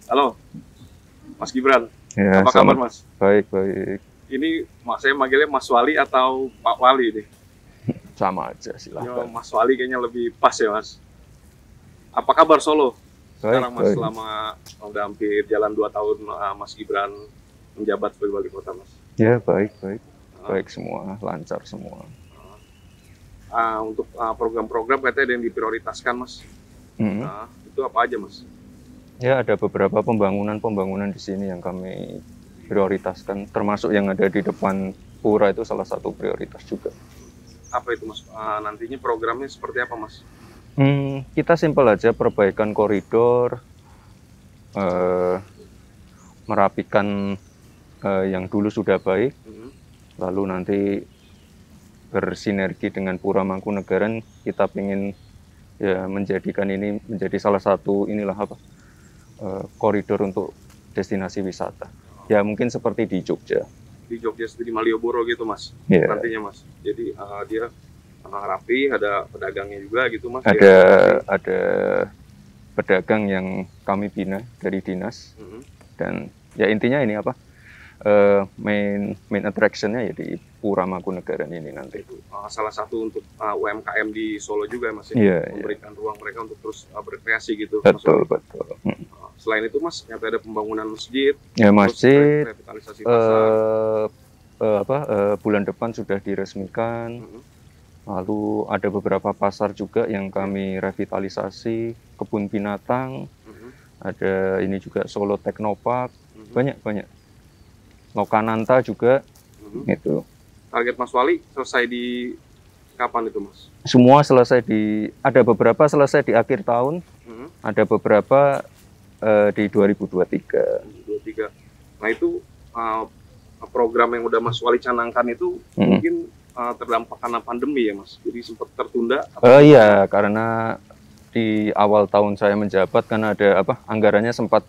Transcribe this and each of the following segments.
Halo, Mas Gibran. Ya, Apa kabar, Mas? baik, baik. Ini saya manggilnya Mas Wali atau Pak Wali nih? Sama aja, Ya, silahkan. Mas Wali kayaknya lebih pas ya, Mas. Apa kabar Solo? Baik, Sekarang, Mas, baik. selama udah hampir jalan 2 tahun Mas Gibran menjabat sebagai wali kota, Mas. Ya, baik, baik. Uh, Baik semua, lancar semua. untuk program-program katanya ada yang diprioritaskan, Mas. Hmm. Itu apa aja, Mas? Ya, ada beberapa pembangunan di sini yang kami prioritaskan, termasuk yang ada di depan pura itu salah satu prioritas juga. Apa itu, Mas? Nantinya programnya seperti apa, Mas? Kita simpel aja, perbaikan koridor, merapikan yang dulu sudah baik, lalu nanti bersinergi dengan Pura Mangkunegaran, kita ingin ya menjadikan ini menjadi salah satu koridor untuk destinasi wisata. Ya mungkin seperti di Jogja. Di Jogja di Malioboro gitu, Mas. Yeah. Nantinya, Mas. Jadi dia rapi, ada pedagangnya juga gitu, Mas. Ada pedagang yang kami bina dari dinas. Dan ya intinya ini main attraction-nya ya di Pura Mangkunegaran ini nanti. Itu salah satu untuk UMKM di Solo juga, Mas, memberikan ruang mereka untuk terus berkreasi gitu. Betul, Mas. Betul. Selain itu, Mas, nyata ada pembangunan masjid. Ya, masjid. Revitalisasi pasar. Bulan depan sudah diresmikan. Lalu ada beberapa pasar juga yang kami revitalisasi, kebun binatang. Ada ini juga Solo Teknopark. Banyak. Lokananta juga. Itu. Target Mas Wali selesai di kapan itu, Mas? Semua ada beberapa selesai di akhir tahun. Ada beberapa di 2023. Nah, itu program yang udah Mas Wali canangkan itu mungkin terdampak karena pandemi ya, Mas? Jadi sempat tertunda? Iya, karena di awal tahun saya menjabat kan ada anggarannya sempat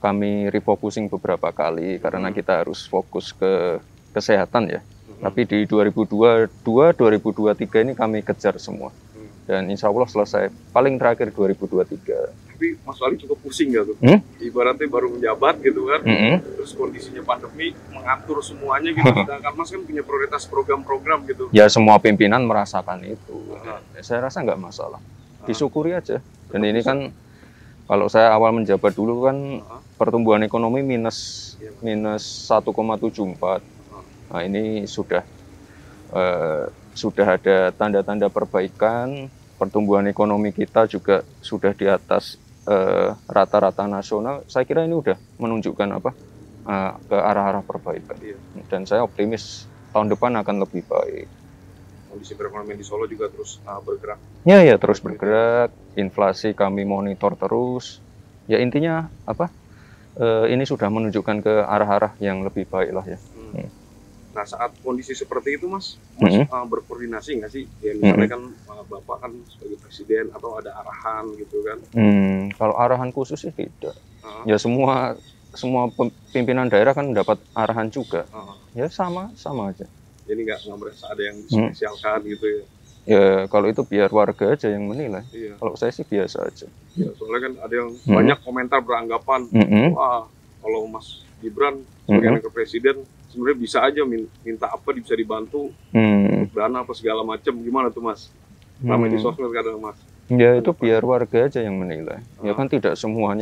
kami refocusing beberapa kali karena kita harus fokus ke kesehatan ya. Tapi di 2023 ini kami kejar semua. Dan insya Allah selesai paling terakhir 2023. Tapi Mas Wali cukup pusing nggak tuh? Ibaratnya baru menjabat gitu kan, terus kondisinya pandemi, mengatur semuanya gitu. Sedangkan Mas kan punya prioritas program-program gitu. Ya semua pimpinan merasakan itu. Saya rasa nggak masalah. Disyukuri aja. Dan ini kan kalau saya awal menjabat dulu kan pertumbuhan ekonomi minus 1,74. Nah ini sudah ada tanda-tanda perbaikan. Pertumbuhan ekonomi kita juga sudah di atas rata-rata nasional. Saya kira ini udah menunjukkan ke arah-arah perbaikan. Dan saya optimis tahun depan akan lebih baik. Kondisi perekonomian di Solo juga terus bergerak. Ya terus bergerak. Inflasi kami monitor terus. Ya intinya ini sudah menunjukkan ke arah-arah yang lebih baik lah ya. Nah, saat kondisi seperti itu, Mas berkoordinasi nggak sih? Ya, misalnya kan Bapak kan sebagai presiden atau ada arahan gitu kan? Kalau arahan khusus sih tidak. Ya semua pimpinan daerah kan mendapat arahan juga. Ya sama aja. Jadi nggak merasa ada yang dispesialkan gitu ya? Ya kalau itu biar warga aja yang menilai. Kalau saya sih biasa aja. Ya, soalnya kan ada yang banyak komentar beranggapan, wah kalau Mas Gibran sebagai anak presiden sebenarnya bisa aja minta apa bisa dibantu dana apa segala macam, gimana tuh, Mas? Ramai di sosmed kadang, Mas. Ya itu biar warga aja yang menilai. Ya kan tidak semua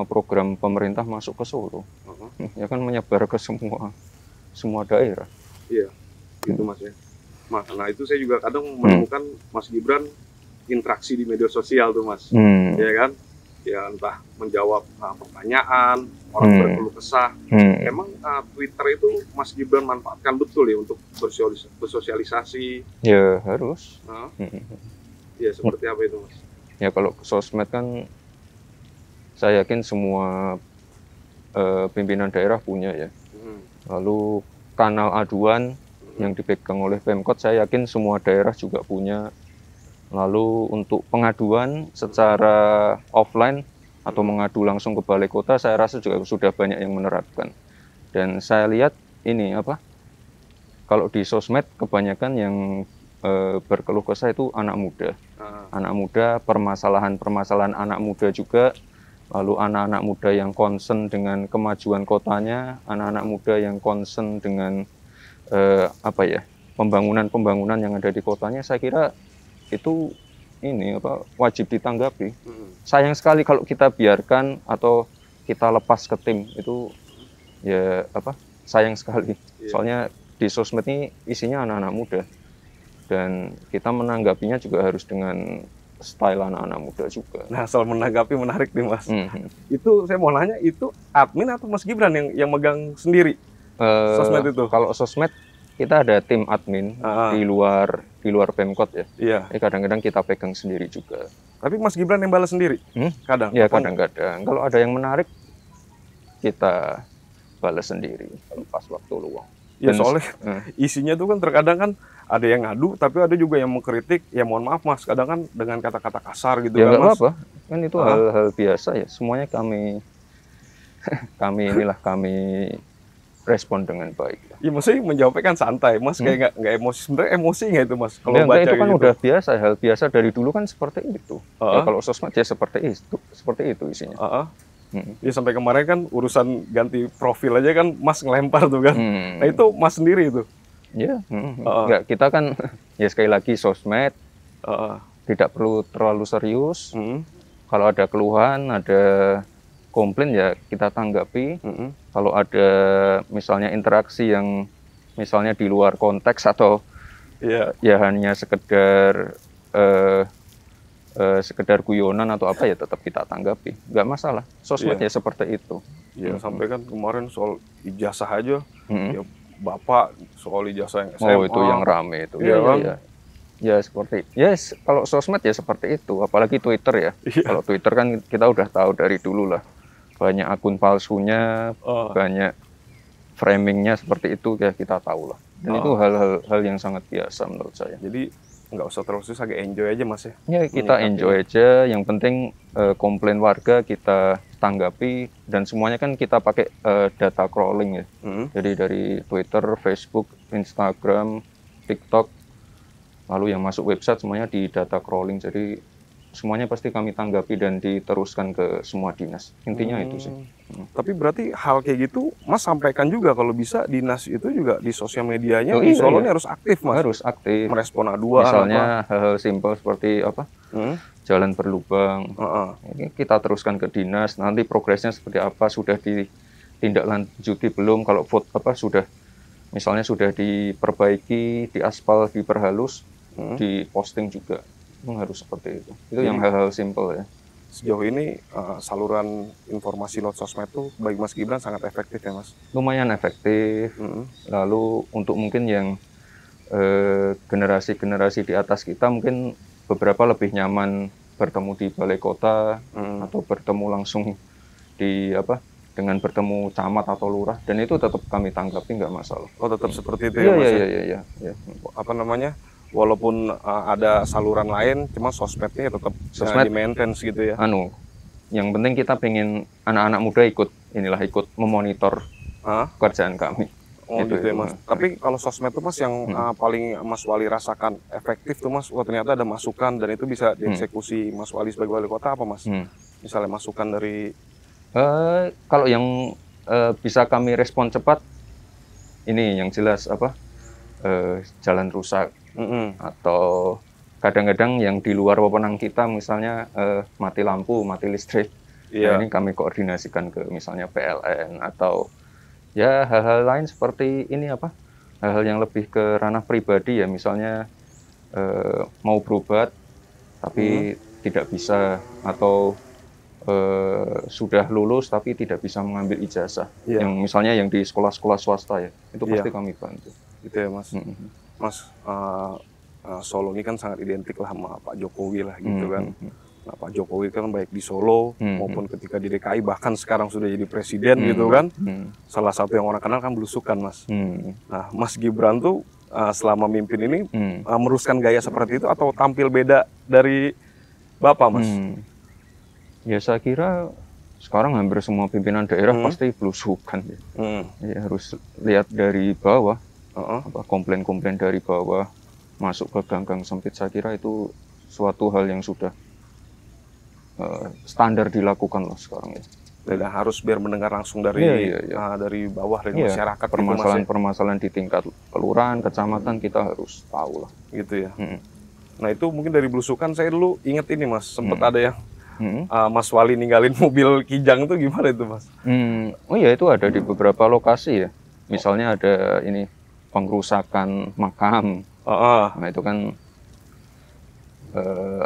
program pemerintah masuk ke Solo. Ya kan menyebar ke semua daerah. Iya, gitu Mas ya. Nah itu saya juga kadang menemukan Mas Gibran interaksi di media sosial tuh, Mas. Ya kan? Ya entah menjawab pertanyaan, orang berkeluh kesah. Emang Twitter itu Mas Gibran manfaatkan betul ya untuk bersosialisasi? Ya harus. Ya seperti apa itu, Mas? Ya kalau sosmed kan saya yakin semua pimpinan daerah punya ya. Lalu kanal aduan yang dipegang oleh Pemkot saya yakin semua daerah juga punya. Lalu untuk pengaduan secara offline atau mengadu langsung ke balai kota, saya rasa juga sudah banyak yang menerapkan. Dan saya lihat ini kalau di sosmed kebanyakan yang berkeluh kesah itu anak muda. Anak muda, permasalahan anak muda juga lalu anak-anak muda yang concern dengan kemajuan kotanya, anak-anak muda yang concern dengan pembangunan yang ada di kotanya, saya kira itu wajib ditanggapi. Sayang sekali kalau kita biarkan atau kita lepas ke tim, itu ya sayang sekali. Soalnya di sosmed ini isinya anak-anak muda dan kita menanggapinya juga harus dengan style anak-anak muda juga. Nah, soal menanggapi menarik nih Mas. Itu saya mau nanya, itu admin atau Mas Gibran yang megang sendiri sosmed itu? Kalau sosmed kita ada tim admin di luar Pemkot ya. Iya. Kadang-kadang kita pegang sendiri juga. Tapi Mas Gibran yang balas sendiri? Kadang? Ya kadang-kadang. Kalau ada yang menarik, kita balas sendiri kalau pas waktu luang. Ya soalnya isinya tuh kan terkadang kan ada yang ngadu, tapi ada juga yang mengkritik. Ya mohon maaf Mas, kadang kan dengan kata-kata kasar gitu ya, kan Mas. Apa-apa. Kan itu hal-hal biasa ya. Semuanya kami respon dengan baik. Iya, maksudnya menjawabnya kan santai, Mas, kayak nggak emosi. Sebenarnya emosi nggak itu, Mas? Kalau baca itu kan gitu. Udah biasa, hal biasa dari dulu kan seperti itu. Ya, kalau sosmed ya seperti itu isinya. Ya sampai kemarin kan urusan ganti profil aja kan, Mas ngelempar tuh kan. Nah itu Mas sendiri itu. Ya, nggak, kita kan ya sekali lagi sosmed tidak perlu terlalu serius. Kalau ada keluhan, ada komplain ya kita tanggapi. Kalau ada misalnya interaksi yang misalnya di luar konteks atau ya hanya sekedar guyonan atau apa ya tetap kita tanggapi, nggak masalah. Sosmed ya seperti itu. Ya sampai kan kemarin soal ijazah aja, ya Bapak soal ijazah yang SMA. Oh itu yang rame itu. Ya seperti kalau sosmed ya seperti itu, apalagi Twitter ya. Kalau Twitter kan kita udah tahu dari dulu lah. Banyak akun palsunya, banyak framingnya seperti itu, ya kita tahu lah. Dan itu hal-hal yang sangat biasa menurut saya. Jadi nggak usah terus agak enjoy aja Mas ya? Ya kita enjoy aja, yang penting komplain warga kita tanggapi, dan semuanya kan kita pakai data crawling ya. Jadi dari Twitter, Facebook, Instagram, TikTok, lalu yang masuk website semuanya di data crawling. Jadi semuanya pasti kami tanggapi dan diteruskan ke semua dinas. Intinya itu sih. Tapi berarti hal kayak gitu Mas sampaikan juga kalau bisa dinas itu juga di sosial medianya di Solo ini harus aktif Mas. Harus aktif. Merespon aduan. Misalnya hal-hal simpel seperti jalan berlubang. Ini kita teruskan ke dinas. Nanti progresnya seperti apa, sudah ditindaklanjuti belum, kalau misalnya sudah diperbaiki, diaspal, diperhalus, diposting juga. Harus seperti itu. Itu yang hal-hal simpel ya. Sejauh ini saluran informasi lewat sosmed tuh bagi Mas Gibran sangat efektif ya Mas? Lumayan efektif. Lalu untuk mungkin yang generasi-generasi di atas kita mungkin beberapa lebih nyaman bertemu di balai kota atau bertemu langsung dengan bertemu camat atau lurah, dan itu tetap kami tanggapi nggak masalah. Oh tetap seperti itu ya Mas? Iya. Apa namanya? Walaupun ada saluran lain, cuma sosmednya tetap di-maintain gitu ya. Yang penting kita pengen anak-anak muda ikut memonitor pekerjaan kami. Oh gitu ya Mas. Tapi kalau sosmed tuh Mas yang paling Mas Wali rasakan efektif tuh Mas, ternyata ada masukan dan itu bisa dieksekusi Mas Wali sebagai wali kota apa Mas? Misalnya masukan dari... Kalau yang bisa kami respon cepat, ini yang jelas jalan rusak. Atau kadang-kadang yang di luar wewenang kita, misalnya mati lampu, mati listrik, nah, ini kami koordinasikan ke misalnya PLN atau ya hal-hal lain seperti ini hal-hal yang lebih ke ranah pribadi ya, misalnya mau berobat tapi tidak bisa, atau sudah lulus tapi tidak bisa mengambil ijazah, yang misalnya yang di sekolah-sekolah swasta ya, itu pasti kami bantu. Gitu ya Mas. Mas, Solo ini kan sangat identik lah sama Pak Jokowi lah gitu kan. Nah, Pak Jokowi kan baik di Solo maupun ketika di DKI, bahkan sekarang sudah jadi presiden gitu kan. Salah satu yang orang kenal kan belusukan Mas. Nah, Mas Gibran tuh selama mimpin ini meneruskan gaya seperti itu atau tampil beda dari Bapak Mas? Ya saya kira sekarang hampir semua pimpinan daerah pasti belusukan ya. Ya harus lihat dari bawah. Komplain-komplain dari bawah masuk ke gang-gang sempit, saya kira itu suatu hal yang sudah standar dilakukan lah sekarang ya. Dan harus biar mendengar langsung dari dari bawah, dari masyarakat. Permasalahan-permasalahan di tingkat kelurahan, kecamatan kita harus tahu lah. Gitu ya. Nah itu mungkin dari belusukan saya dulu inget ini Mas, sempat ada yang Mas Wali ninggalin mobil Kijang itu gimana itu Mas? Oh iya itu ada di beberapa lokasi ya. Misalnya ada ini pengrusakan makam. Nah itu kan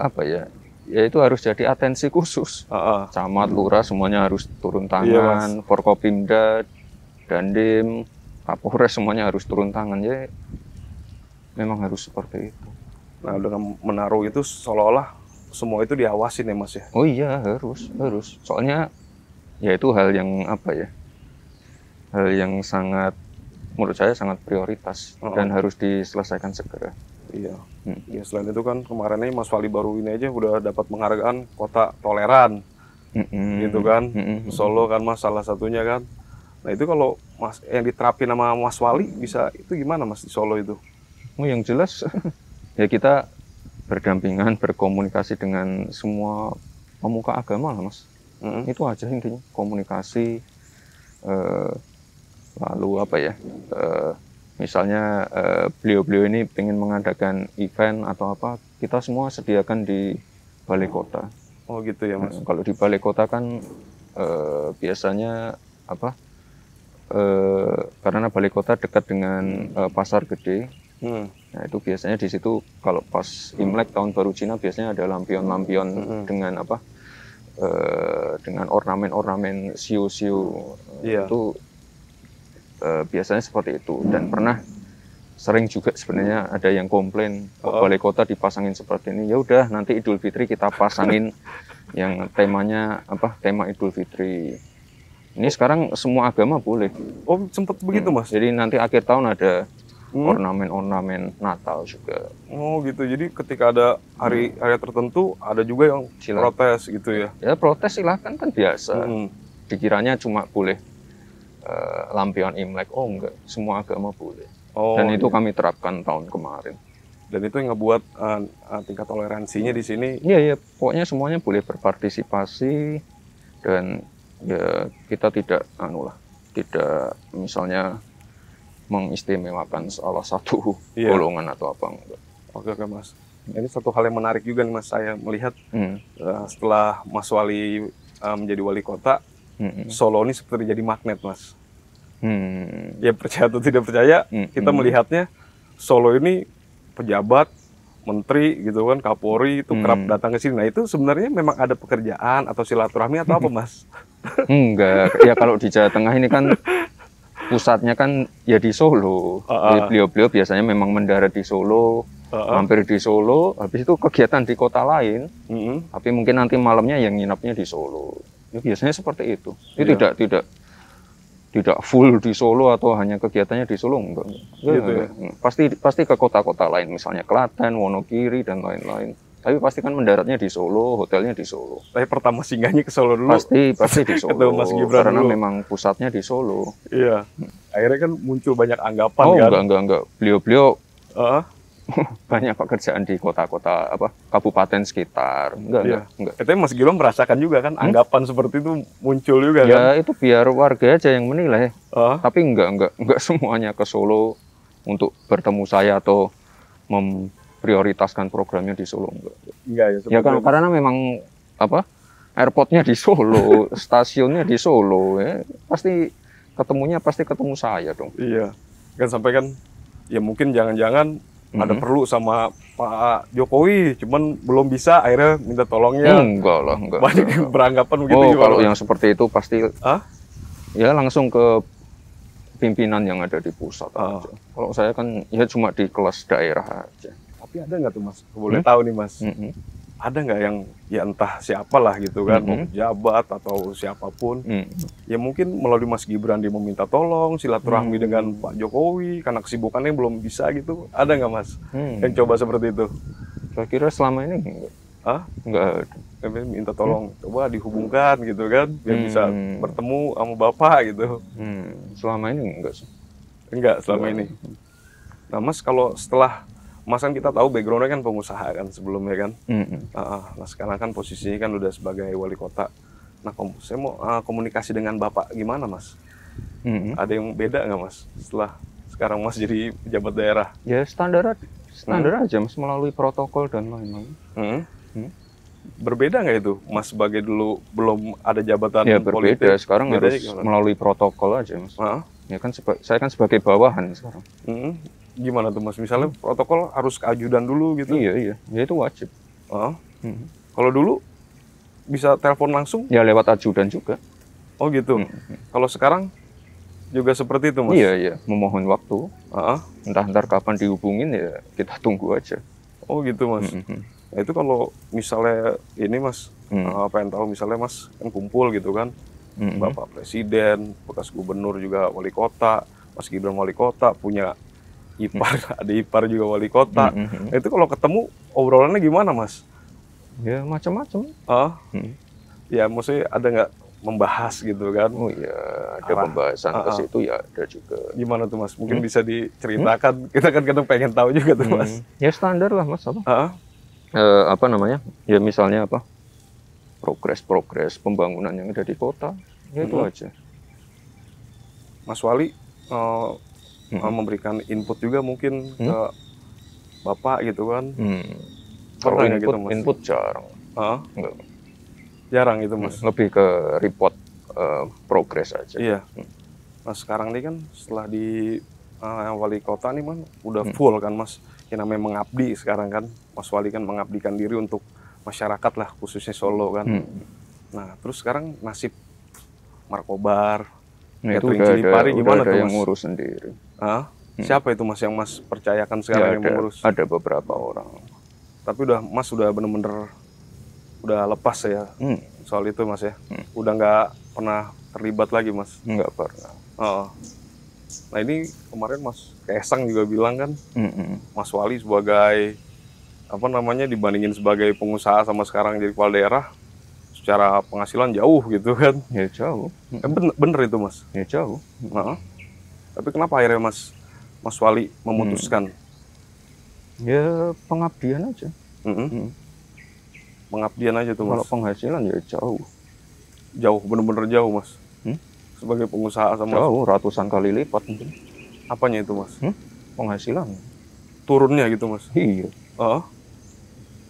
apa ya? Ya itu harus jadi atensi khusus. Camat, lurah semuanya harus turun tangan, Forkopimda, Dandim, Kapolres semuanya harus turun tangan. Ya memang harus seperti itu. Nah dengan menaruh itu seolah-olah semua itu diawasin ya Mas ya? Oh iya harus. Soalnya ya itu hal yang apa ya? Hal yang sangat menurut saya sangat prioritas dan harus diselesaikan segera. Iya. Ya selain itu kan kemarin ini Mas Wali baru ini aja udah dapat penghargaan kota toleran, gitu kan, Solo kan Mas salah satunya kan. Nah itu kalau Mas yang diterapin sama Mas Wali bisa itu gimana Mas di Solo itu? Oh yang jelas ya kita berdampingan, berkomunikasi dengan semua pemuka agama lah Mas. Itu aja intinya komunikasi. Lalu apa ya? Misalnya beliau-beliau ini ingin mengadakan event atau apa, kita semua sediakan di balai kota. Oh gitu ya Mas. Kalau di balai kota kan biasanya apa? Karena balai kota dekat dengan pasar gede. Nah itu biasanya di situ kalau pas Imlek tahun baru Cina biasanya ada lampion-lampion dengan apa? Dengan ornamen-ornamen siu-siu. Itu biasanya seperti itu, dan pernah sering juga sebenarnya ada yang komplain balai kota dipasangin seperti ini. Ya udah nanti Idul Fitri kita pasangin yang temanya apa, tema Idul Fitri. Ini sekarang semua agama boleh. Oh sempat begitu Mas? Jadi nanti akhir tahun ada ornamen-ornamen Natal juga. Oh gitu, jadi ketika ada hari tertentu ada juga yang protes gitu ya? Ya protes silahkan, kan biasa. Dikiranya cuma boleh lampion Imlek. Oh enggak, semua agama boleh. Dan itu kami terapkan tahun kemarin. Dan itu yang ngebuat tingkat toleransinya di sini. Iya, pokoknya semuanya boleh berpartisipasi, dan ya kita tidak tidak misalnya mengistimewakan salah satu golongan atau apa enggak. Oke Mas. Ini satu hal yang menarik juga nih Mas, saya melihat setelah Mas Wali menjadi wali kota, Solo ini seperti jadi magnet Mas. Ya percaya atau tidak percaya, kita melihatnya Solo ini pejabat, menteri gitu kan, Kapolri itu kerap datang ke sini. Nah itu sebenarnya memang ada pekerjaan atau silaturahmi atau apa Mas? Enggak, ya kalau di Jawa Tengah ini kan pusatnya kan ya di Solo. Beliau-beliau biasanya memang mendarat di Solo, mampir di Solo, habis itu kegiatan di kota lain. Tapi mungkin nanti malamnya yang nginapnya di Solo. Ya, biasanya seperti itu. Itu tidak full di Solo atau hanya kegiatannya di Solo, enggak. Gitu ya? Pasti ke kota-kota lain, misalnya Klaten, Wonogiri dan lain-lain. Tapi pasti kan mendaratnya di Solo, hotelnya di Solo. Tapi pertama singgahnya ke Solo dulu. Pasti di Solo. Mas Gibran karena dulu. memang pusatnya di Solo. Iya. Akhirnya kan muncul banyak anggapan kan. Enggak. Beliau banyak pekerjaan di kota-kota apa, kabupaten sekitar. Enggak. Tapi Mas Gibran merasakan juga kan anggapan seperti itu muncul juga kan. Ya itu biar warga aja yang menilai. Tapi enggak semuanya ke Solo untuk bertemu saya atau memprioritaskan programnya di Solo, enggak. Ya kan karena memang apa, airportnya di Solo, stasiunnya di Solo, ya pasti ketemu saya dong. Iya. Kan sampai kan ya mungkin jangan-jangan ada perlu sama Pak Jokowi, cuman belum bisa, akhirnya minta tolongnya. Enggak. Banyak beranggapan begitu. Kalau yang seperti itu pasti ya langsung ke pimpinan yang ada di pusat aja. Kalau saya kan ya cuma di kelas daerah aja. Tapi ada nggak tuh Mas? Boleh tahu nih Mas. Ada nggak yang ya entah siapalah gitu kan, mau pejabat atau siapapun, ya mungkin melalui Mas Gibran dia meminta tolong, silaturahmi dengan Pak Jokowi karena kesibukannya belum bisa gitu. Ada nggak Mas yang coba seperti itu? Saya kira selama ini enggak ada. Minta tolong, coba dihubungkan gitu kan, biar bisa bertemu sama Bapak gitu. Selama ini enggak sih. Enggak selama ini. Nah Mas, kalau setelah Mas kan kita tahu backgroundnya kan pengusaha kan sebelumnya kan. Nah sekarang kan posisinya kan udah sebagai wali kota. Nah saya mau komunikasi dengan Bapak gimana Mas? Ada yang beda nggak Mas setelah sekarang Mas jadi pejabat daerah? Ya standar aja Mas, melalui protokol dan lain-lain. Berbeda nggak itu Mas sebagai dulu belum ada jabatan ya, berbeda. politik? Sekarang harus melalui protokol aja Mas. Ya kan saya kan sebagai bawahan sekarang. Gimana tuh Mas? Misalnya protokol harus ke ajudan dulu gitu? Iya, ya itu wajib. Kalau dulu bisa telepon langsung? Ya lewat ajudan juga. Oh gitu. Kalau sekarang juga seperti itu Mas? Iya, memohon waktu. Entah kapan dihubungin ya kita tunggu aja. Oh gitu Mas. Nah itu kalau misalnya ini Mas, pengen tahu misalnya Mas kan kumpul gitu kan, Bapak Presiden, bekas gubernur juga wali kota, Mas Gibran wali kota, punya ipar, ada ipar juga wali kota. Nah, itu kalau ketemu obrolannya gimana Mas? Ya macam-macam. Ya maksudnya ada nggak membahas gitu kan? Oh iya, ada pembahasan ke situ ya ada juga. Gimana tuh Mas? Mungkin bisa diceritakan, kita kan kadang pengen tahu juga tuh Mas. Ya standar lah Mas, apa namanya? Ya misalnya apa? Progres pembangunan yang ada di kota, ya itu aja. Mas Wali memberikan input juga mungkin ke Bapak gitu kan? Kalau input jarang. Enggak. Jarang itu Mas? Lebih ke report progres aja. Iya. Nah sekarang ini kan setelah di wali kota nih man, udah full kan Mas. Yang namanya mengabdi sekarang kan. Mas Wali kan mengabdikan diri untuk masyarakat lah, khususnya Solo kan. Nah terus sekarang nasib Markobar, Catering Cilipari gimana tuh Mas? Yang ngurus sendiri. Siapa itu Mas yang Mas percayakan sekarang yang mengurus? Ada beberapa orang. Tapi Mas udah bener-bener udah lepas ya soal itu Mas ya? Udah nggak pernah terlibat lagi Mas? Nggak pernah. Nah ini kemarin Mas Kaisang juga bilang kan, Mas Wali sebagai apa namanya dibandingin sebagai pengusaha sama sekarang jadi kepala daerah, secara penghasilan jauh gitu kan? Ya jauh. Bener itu Mas? Ya jauh. Tapi kenapa akhirnya Mas Wali memutuskan? Ya pengabdian aja. Pengabdian aja tuh Mas. Kalau penghasilan ya jauh. Jauh, bener-bener jauh Mas. Sebagai pengusaha sama jauh, ratusan kali lipat mungkin. Apanya itu Mas? Penghasilan. Turunnya gitu Mas? Iya.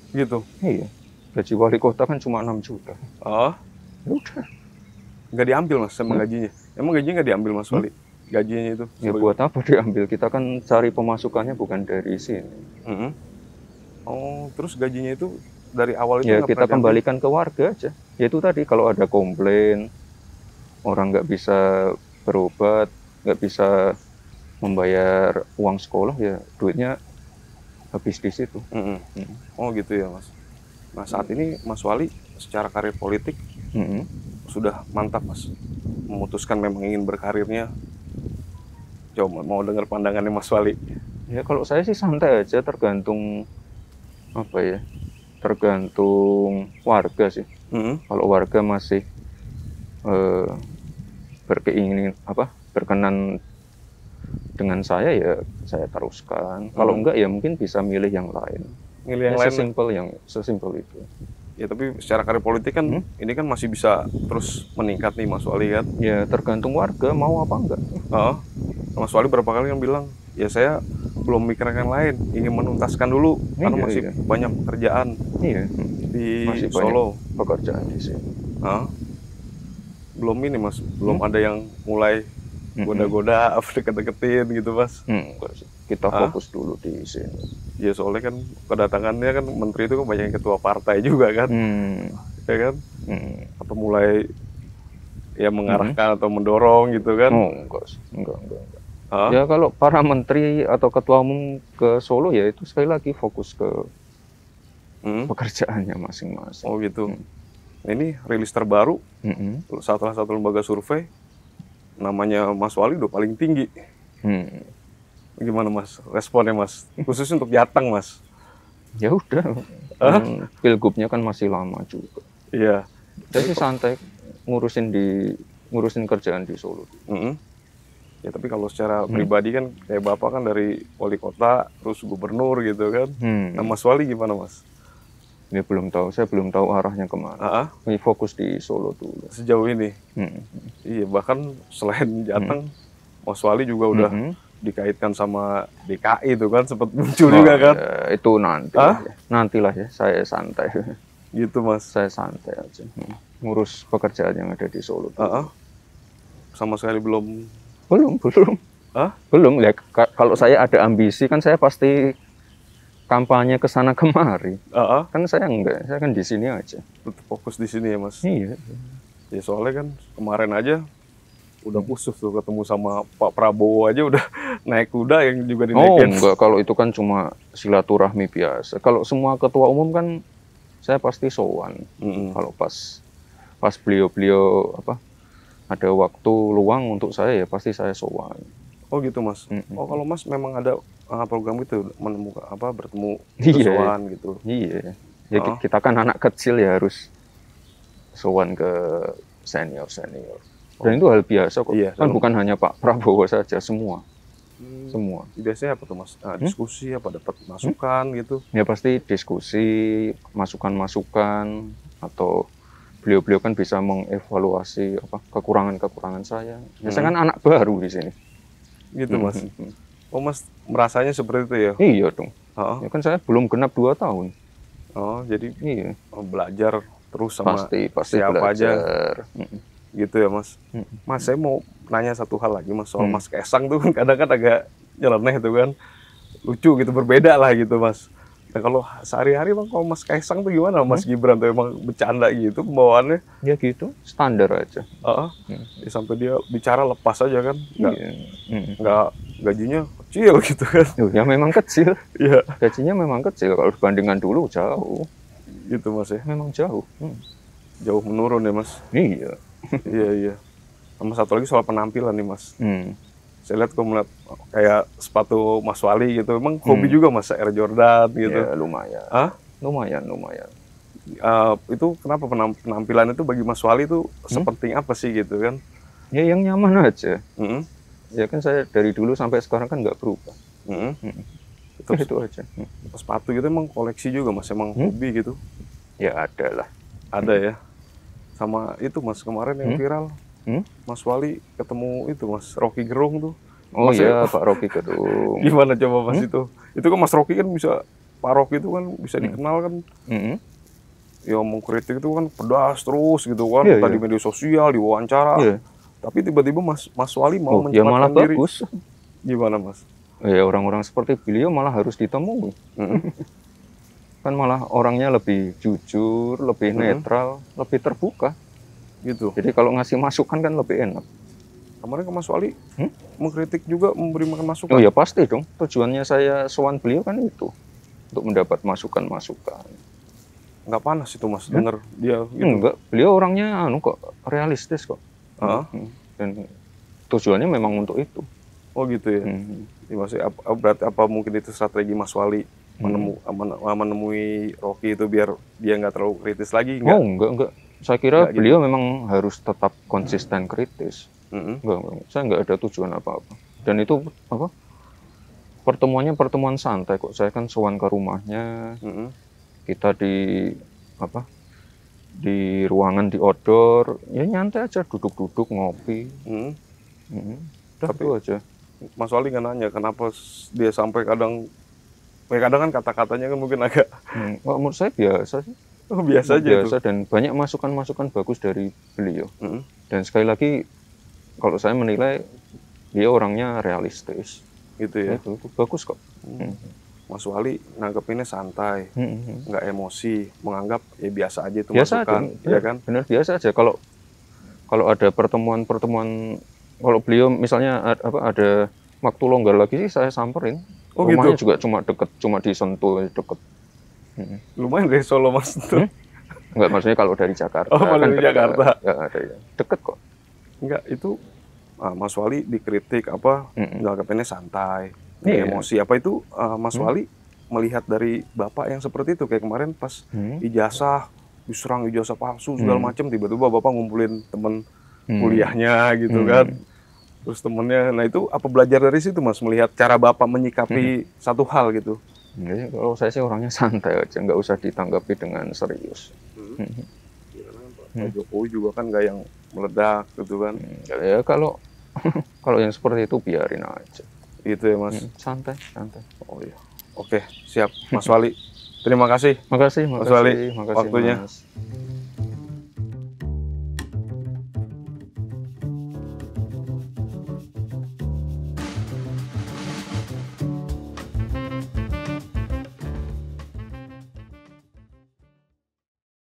Gitu? Iya. Gaji wali kota kan cuma 6 juta. Ya udah. Nggak diambil Mas sama gajinya? Emang gajinya nggak diambil Mas Wali? Gajinya itu? Ya buat apa diambil? Kita kan cari pemasukannya bukan dari sini. Terus gajinya itu dari awal itu ya kita kembalikan ke warga aja. Ya itu tadi, kalau ada komplain, orang nggak bisa berobat, nggak bisa membayar uang sekolah, ya duitnya habis di situ. Oh gitu ya Mas. Nah saat ini Mas Wali secara karir politik sudah mantap Mas, memutuskan memang ingin berkarirnya. Coba mau dengar pandangannya Mas Wali. Ya kalau saya sih santai aja, tergantung apa ya, tergantung warga sih. Kalau warga masih berkenan dengan saya, ya saya teruskan. Kalau enggak ya mungkin bisa milih yang lain. Milih yang lain. Sesimpel itu. Ya tapi secara karir politik kan ini kan masih bisa terus meningkat nih Mas Wali kan? Ya tergantung warga mau apa enggak. Mas Wali berapa kali yang bilang, ya saya belum mikirkan yang lain, ingin menuntaskan dulu karena masih banyak pekerjaan di masih Solo. Banyak pekerjaan di sini. Belum ini Mas, belum ada yang mulai goda-goda, deket-deketin gitu Mas. Kita fokus dulu di sini. Ya soalnya kan kedatangannya kan menteri itu kan banyak yang ketua partai juga kan, ya kan? Atau mulai ya mengarahkan atau mendorong gitu kan? Enggak. Ya kalau para menteri atau ketua umum ke Solo, ya itu sekali lagi fokus ke pekerjaannya masing-masing. Oh gitu. Nah, ini rilis terbaru, salah satu lembaga survei, namanya Mas Wali udah paling tinggi. Gimana Mas responnya Mas? Khusus untuk Jateng Mas? Ya udah, pilgubnya kan masih lama juga. Iya. Saya sih santai ngurusin kerjaan di Solo. Ya tapi kalau secara pribadi kan kayak Bapak kan dari wali kota terus gubernur gitu kan. Nah Mas Wali gimana Mas? Ini belum tahu, saya belum tahu arahnya kemana. Ini fokus di Solo dulu. Sejauh ini? Iya, bahkan selain Jateng, Mas Wali juga udah dikaitkan sama DKI itu kan, sempat muncul juga kan? Ya, itu nantilah ya, saya santai. Gitu Mas? Saya santai aja. Ngurus pekerjaan yang ada di Solo. Sama sekali belum? Belum. Belum ya. Kalau saya ada ambisi kan saya pasti kampanye ke sana kemari. Kan saya enggak, saya kan di sini aja. Tetap fokus di sini ya Mas? Iya. Ya soalnya kan kemarin aja udah khusus tuh ketemu sama Pak Prabowo aja udah naik kuda yang juga dinaikin. Enggak, kalau itu kan cuma silaturahmi biasa. Kalau semua ketua umum kan saya pasti sowan. Kalau pas beliau ada waktu luang untuk saya ya pasti saya sowan. Oh gitu Mas. Oh kalau Mas memang ada program itu menemukan bertemu sowan gitu. Iya. Ya kita kan anak kecil ya harus sowan ke senior. Dan itu hal biasa kok. Iya, kan bukan hanya Pak Prabowo saja, semua. Semua. Biasanya apa tuh Mas? Diskusi dapat masukan gitu? Ya pasti diskusi, masukan-masukan, atau beliau kan bisa mengevaluasi kekurangan-kekurangan saya. Saya kan anak baru di sini. Gitu Mas. Oh Mas merasanya seperti itu ya? Iya dong. Ya kan saya belum genap 2 tahun. Oh jadi iya. Belajar terus sama pasti siapa belajar. aja. Gitu ya Mas. Mas saya mau nanya satu hal lagi Mas soal Mas Kaisang tuh kadang kan agak nyeleneh tuh kan. Lucu gitu, berbeda lah gitu Mas. Nah kalau sehari-hari Bang, kalau Mas Kaisang tuh gimana Mas Gibran tuh emang bercanda gitu pembawaannya? Ya gitu, standar aja. Ya, sampai dia bicara lepas aja kan, nggak gajinya kecil gitu kan? Ya memang kecil. Iya. Gajinya memang kecil kalau dibandingkan dulu jauh. Gitu Mas ya? Memang jauh. Jauh menurun ya Mas? Iya. Iya. Sama satu lagi soal penampilan nih Mas. Saya lihat kalau melihat kayak sepatu Mas Wali gitu, emang hobi juga Mas Air Jordan gitu. Ya lumayan. Lumayan. Itu kenapa penampilan itu bagi Mas Wali itu sepenting apa sih gitu kan? Ya yang nyaman aja. Ya kan saya dari dulu sampai sekarang kan nggak berubah. Itu aja. Sepatu gitu emang koleksi juga Mas, emang hobi gitu? Ya ada lah. Ada ya. Sama itu Mas kemarin yang viral. Mas Wali ketemu itu Mas Rocky Gerung tuh. Oh iya Pak Rocky Gerung. Gimana coba Mas itu? Itu kan Mas Rocky kan bisa, Pak Rocky itu kan bisa dikenal kan. Ya mengkritik itu kan pedas terus gitu kan. Tadi media sosial, diwawancara. Tapi tiba-tiba Mas Wali mau menyempatkan diri. Bagus. Gimana Mas? Ya orang-orang seperti beliau malah harus ditemui. Kan malah orangnya lebih jujur, lebih netral, lebih terbuka. Gitu. Jadi kalau ngasih masukan kan lebih enak. Kemarin ke Mas Wali mengkritik juga, memberi masukan. Oh ya pasti dong. Tujuannya saya sowan beliau kan itu, untuk mendapat masukan-masukan. Nggak panas itu Mas denger dia gitu? Enggak, beliau orangnya kok realistis kok. Dan tujuannya memang untuk itu. Oh gitu ya. Berarti apa mungkin itu strategi Mas Wali menemui Rocky itu biar dia nggak terlalu kritis lagi? Enggak? Oh enggak. Saya kira beliau memang harus tetap konsisten kritis. Enggak. Saya nggak ada tujuan apa-apa. Dan itu pertemuannya pertemuan santai kok. Saya kan sowan ke rumahnya. Kita di ruangan di outdoor, ya nyantai aja, duduk-duduk ngopi. Tapi aja. Mas Wali nggak nanya kenapa dia sampai kadang kan kata-katanya kan mungkin agak. Menurut saya biasa sih. Oh, biasa aja biasa, dan banyak masukan-masukan bagus dari beliau. Dan sekali lagi kalau saya menilai dia orangnya realistis. Gitu ya. Itu bagus kok. Mas Wali nanggepinnya santai, nggak emosi, menganggap ya biasa aja itu biasa masukan, ya kan? Benar, biasa aja. Kalau ada pertemuan, kalau beliau misalnya ada waktu longgar lagi sih saya samperin. Oh, rumahnya gitu? juga cuma disentuh deket. Lumayan dari Solo Mas tuh. Enggak, maksudnya kalau dari Jakarta. Oh, kan dari Jakarta. Ada ya. Deket kok. Enggak, itu Mas Wali dikritik nanggepinnya santai, emosi apa itu Mas Wali melihat dari Bapak yang seperti itu kayak kemarin pas ijazah diserang ijazah palsu segala macam, tiba-tiba Bapak ngumpulin temen kuliahnya gitu kan. Terus temennya, nah itu apa belajar dari situ Mas, melihat cara Bapak menyikapi satu hal gitu? Jadi, kalau saya sih orangnya santai aja, nggak usah ditanggapi dengan serius. Pak Jokowi juga kan nggak yang meledak gitu kan? Ya kalau kalau yang seperti itu biarin aja. Gitu ya Mas? Santai, santai. Oh iya. Oke, siap Mas Wali. Terima kasih. Makasih, Mas Wali, makasih waktunya. Mas.